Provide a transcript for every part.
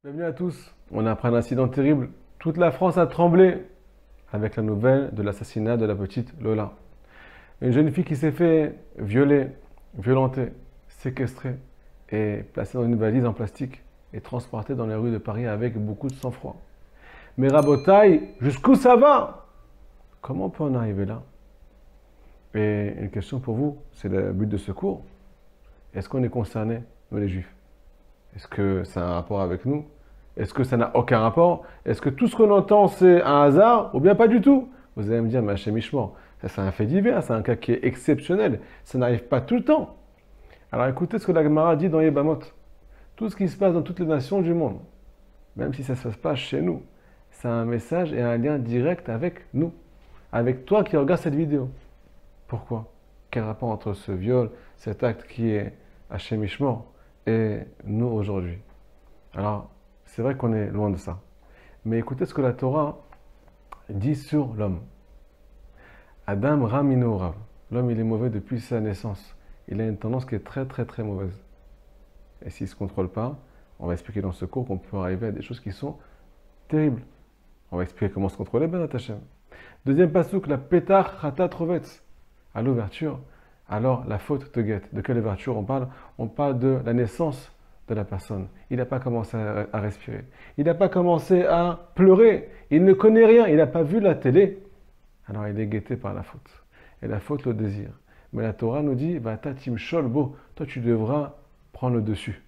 Bienvenue à tous. On a appris un incident terrible. Toute la France a tremblé avec la nouvelle de l'assassinat de la petite Lola. Une jeune fille qui s'est fait violer, violenter, séquestrer et placée dans une valise en plastique et transportée dans les rues de Paris avec beaucoup de sang-froid. Mais Rabotaille, jusqu'où ça va? Comment on peut en arriver là? Et une question pour vous, c'est le but de ce cours. Est-ce qu'on est concerné, nous les Juifs? Est-ce que ça a un rapport avec nous? Est-ce que ça n'a aucun rapport? Est-ce que tout ce qu'on entend, c'est un hasard ou bien pas du tout? Vous allez me dire, mais Hachem Ishmor, ça c'est un fait divers, c'est un cas qui est exceptionnel. Ça n'arrive pas tout le temps. Alors écoutez ce que la Gemara dit dans Yebamot. Tout ce qui se passe dans toutes les nations du monde, même si ça ne se passe pas chez nous, ça a un message et un lien direct avec nous, avec toi qui regardes cette vidéo. Pourquoi? Quel rapport entre ce viol, cet acte qui est Hachem Ishmor et nous aujourd'hui? Alors, c'est vrai qu'on est loin de ça. Mais écoutez ce que la Torah dit sur l'homme. Adam Ramino Rav. L'homme, il est mauvais depuis sa naissance. Il a une tendance qui est très, très, très mauvaise. Et s'il ne se contrôle pas, on va expliquer dans ce cours qu'on peut arriver à des choses qui sont terribles. On va expliquer comment se contrôler, Ben Hashem. Deuxième passouk, la Petach Chatat Rovetz. À l'ouverture, alors la faute te guette. De quelle ouverture on parle? On parle de la naissance de la personne. Il n'a pas commencé à respirer. Il n'a pas commencé à pleurer. Il ne connaît rien. Il n'a pas vu la télé. Alors il est guetté par la faute. Et la faute le désire. Mais la Torah nous dit, bah, tatim sholbo, toi tu devras prendre le dessus.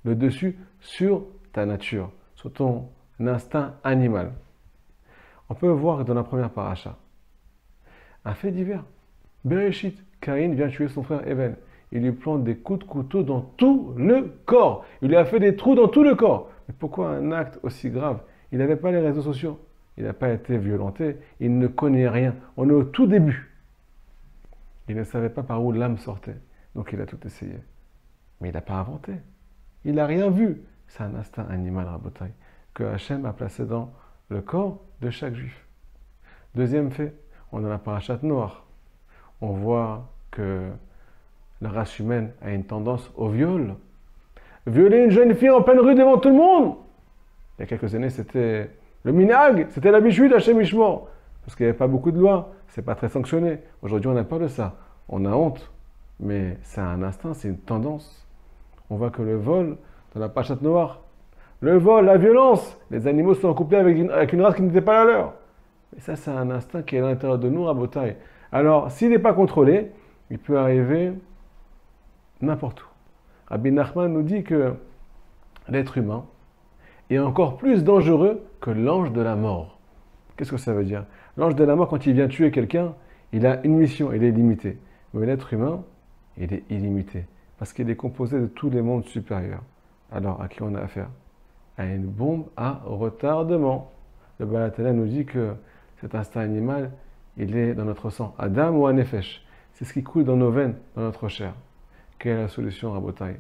Le dessus sur ta nature, sur ton instinct animal. On peut voir dans la première paracha un fait divers. Bereshit, Caïn vient tuer son frère Even. Il lui plante des coups de couteau dans tout le corps. Il lui a fait des trous dans tout le corps. Mais pourquoi un acte aussi grave? Il n'avait pas les réseaux sociaux. Il n'a pas été violenté. Il ne connaît rien. On est au tout début. Il ne savait pas par où l'âme sortait. Donc il a tout essayé. Mais il n'a pas inventé. Il n'a rien vu. C'est un instinct animal, Rabotai, que Hachem a placé dans le corps de chaque juif. Deuxième fait, on a la parachat Noach. On voit que la race humaine a une tendance au viol. Violer une jeune fille en pleine rue devant tout le monde. Il y a quelques années, c'était le minhag, c'était l'habitude d'Hachem Ishmor. Parce qu'il n'y avait pas beaucoup de lois, c'est pas très sanctionné. Aujourd'hui, on n'a pas de ça. On a honte. Mais c'est un instinct, c'est une tendance. On voit que le vol, dans la Parashat Noach, le vol, la violence, les animaux sont couplés avec une race qui n'était pas la leur. Et ça, c'est un instinct qui est à l'intérieur de nous, Rabotai. Alors, s'il n'est pas contrôlé, il peut arriver n'importe où. Rabbi Nachman nous dit que l'être humain est encore plus dangereux que l'ange de la mort. Qu'est-ce que ça veut dire? L'ange de la mort, quand il vient tuer quelqu'un, il a une mission, il est limité. Mais l'être humain, il est illimité. Parce qu'il est composé de tous les mondes supérieurs. Alors, à qui on a affaire? À une bombe à retardement. Le Balatala nous dit que cet instinct animal, il est dans notre sang. Adam ou Anefesh. C'est ce qui coule dans nos veines, dans notre chair. Quelle est la solution, Rabotai?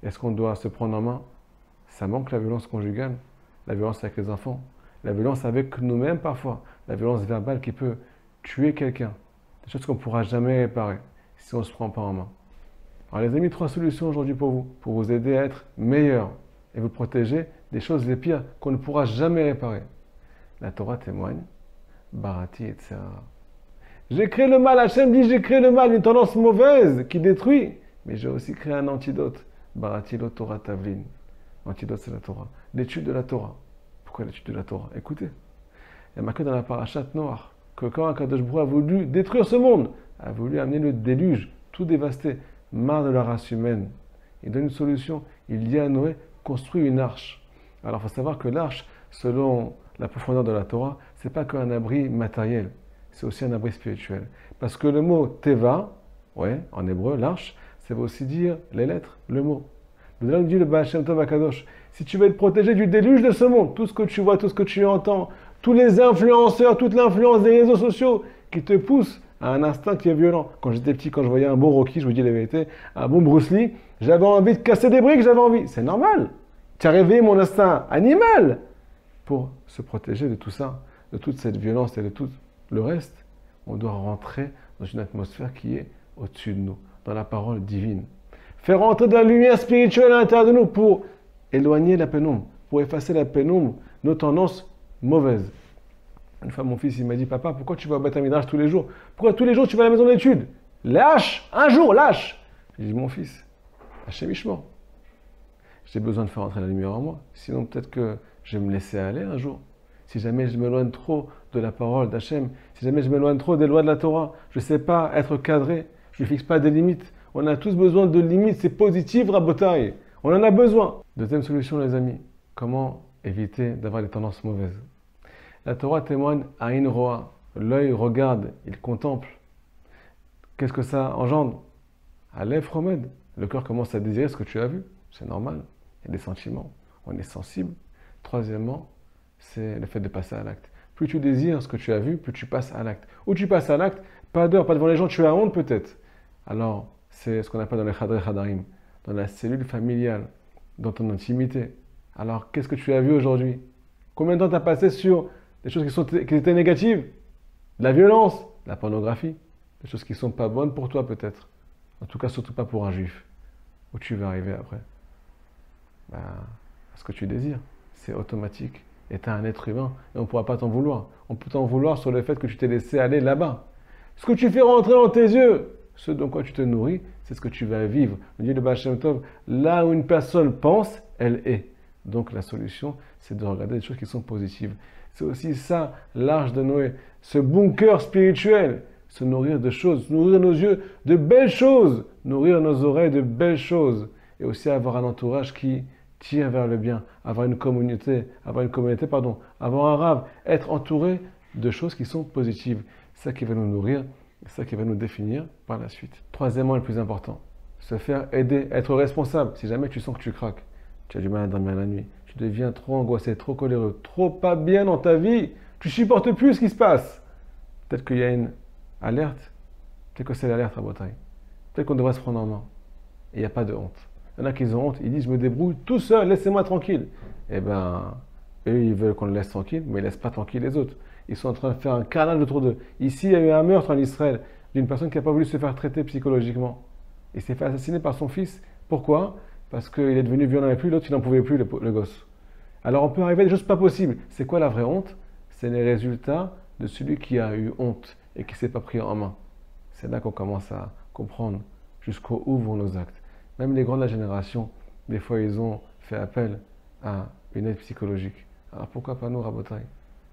Est-ce qu'on doit se prendre en main? Ça manque la violence conjugale, la violence avec les enfants, la violence avec nous-mêmes parfois, la violence verbale qui peut tuer quelqu'un. Des choses qu'on ne pourra jamais réparer si on ne se prend pas en main. Alors les amis, 3 solutions aujourd'hui pour vous aider à être meilleur et vous protéger des choses les pires qu'on ne pourra jamais réparer. La Torah témoigne, Barati, etc. J'ai créé le mal, Hachem dit j'ai créé le mal, une tendance mauvaise qui détruit. Mais j'ai aussi créé un antidote. Baratilo Torah Tavlin. L'antidote, c'est la Torah. L'étude de la Torah. Pourquoi l'étude de la Torah? Écoutez, il y a marqué dans la parachat Noach que quand Akadosh Baruch Hu a voulu détruire ce monde, a voulu amener le déluge, tout dévasté, marre de la race humaine, il donne une solution. Il dit à Noé, construis une arche. Alors il faut savoir que l'arche, selon la profondeur de la Torah, c'est pas qu'un abri matériel, c'est aussi un abri spirituel. Parce que le mot Teva, ouais, en hébreu, l'arche, ça veut aussi dire les lettres, le mot. Nous allons dire le Baal Shem Tov Akadosh. Si tu veux être protégé du déluge de ce monde, tout ce que tu vois, tout ce que tu entends, tous les influenceurs, toute l'influence des réseaux sociaux qui te poussent à un instinct qui est violent. Quand j'étais petit, quand je voyais un bon Rocky, je vous dis la vérité, un bon Bruce Lee, j'avais envie de casser des briques, j'avais envie. C'est normal. Tu as réveillé mon instinct animal. Pour se protéger de tout ça, de toute cette violence et de tout le reste, on doit rentrer dans une atmosphère qui est au-dessus de nous, dans la parole divine. Faire rentrer de la lumière spirituelle à l'intérieur de nous pour éloigner la pénombre, pour effacer la pénombre, nos tendances mauvaises. Une fois, mon fils, il m'a dit, papa, pourquoi tu vas au Beth Midrash tous les jours? Pourquoi tous les jours tu vas à la maison d'études? Lâche, un jour, lâche. J'ai dit, mon fils, Hachem Ishmor. J'ai besoin de faire entrer la lumière en moi. Sinon, peut-être que je vais me laisser aller un jour. Si jamais je m'éloigne trop de la parole d'Hachem, si jamais je m'éloigne trop des lois de la Torah, je ne sais pas être cadré, je ne fixe pas des limites. On a tous besoin de limites, c'est positif, Rabotai. On en a besoin. Deuxième solution, les amis, comment éviter d'avoir des tendances mauvaises? La Torah témoigne à Ain Roa. L'œil regarde, il contemple. Qu'est-ce que ça engendre? Aleph Romed. Le cœur commence à désirer ce que tu as vu. C'est normal. Il y a des sentiments. On est sensible. Troisièmement, c'est le fait de passer à l'acte. Plus tu désires ce que tu as vu, plus tu passes à l'acte. Ou tu passes à l'acte, pas d'heure, pas devant les gens, tu as honte peut-être. Alors, c'est ce qu'on appelle dans les Chadrei Chadarim, dans la cellule familiale, dans ton intimité. Alors, qu'est-ce que tu as vu aujourd'hui? Combien de temps tu as passé sur des choses qui étaient négatives? La violence, la pornographie, des choses qui ne sont pas bonnes pour toi peut-être. En tout cas, surtout pas pour un juif. Où tu vas arriver après? À ce que tu désires. C'est automatique. Et tu es un être humain et on ne pourra pas t'en vouloir. On peut t'en vouloir sur le fait que tu t'es laissé aller là-bas. Ce que tu fais rentrer dans tes yeux, ce dont quoi tu te nourris, c'est ce que tu vas vivre. On dit le Baal Shem Tov, là où une personne pense, elle est. Donc la solution, c'est de regarder des choses qui sont positives. C'est aussi ça, l'arche de Noé. Ce bunker spirituel, se nourrir de choses, nourrir nos yeux de belles choses, nourrir nos oreilles de belles choses. Et aussi avoir un entourage qui tire vers le bien, avoir une communauté, avoir un rave, être entouré de choses qui sont positives. C'est ça qui va nous nourrir, c'est ça qui va nous définir par la suite. Troisièmement, le plus important, se faire aider, être responsable. Si jamais tu sens que tu craques, tu as du mal à dormir la nuit, tu deviens trop angoissé, trop coléreux, trop pas bien dans ta vie, tu supportes plus ce qui se passe. Peut-être qu'il y a une alerte, peut-être que c'est l'alerte à Botaï. Peut-être qu'on devrait se prendre en main. Et il n'y a pas de honte. Il y en a qui ont honte, ils disent je me débrouille tout seul, laissez-moi tranquille. Eh bien, eux ils veulent qu'on le laisse tranquille, mais ils ne laissent pas tranquille les autres. Ils sont en train de faire un carnage autour d'eux. Ici, il y a eu un meurtre en Israël d'une personne qui n'a pas voulu se faire traiter psychologiquement. Il s'est fait assassiner par son fils. Pourquoi? Parce qu'il est devenu violent avec lui, l'autre il n'en pouvait plus, le gosse. Alors on peut arriver à des choses pas possibles. C'est quoi la vraie honte? C'est les résultats de celui qui a eu honte et qui ne s'est pas pris en main. C'est là qu'on commence à comprendre jusqu'où vont nos actes. Même les grands de la génération, des fois, ils ont fait appel à une aide psychologique. Alors pourquoi pas nous, Rabotai?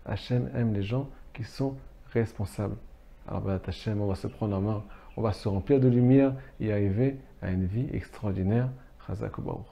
Hachem aime les gens qui sont responsables. Alors, Hachem, on va se prendre en main, on va se remplir de lumière et arriver à une vie extraordinaire. Chazak Baruch.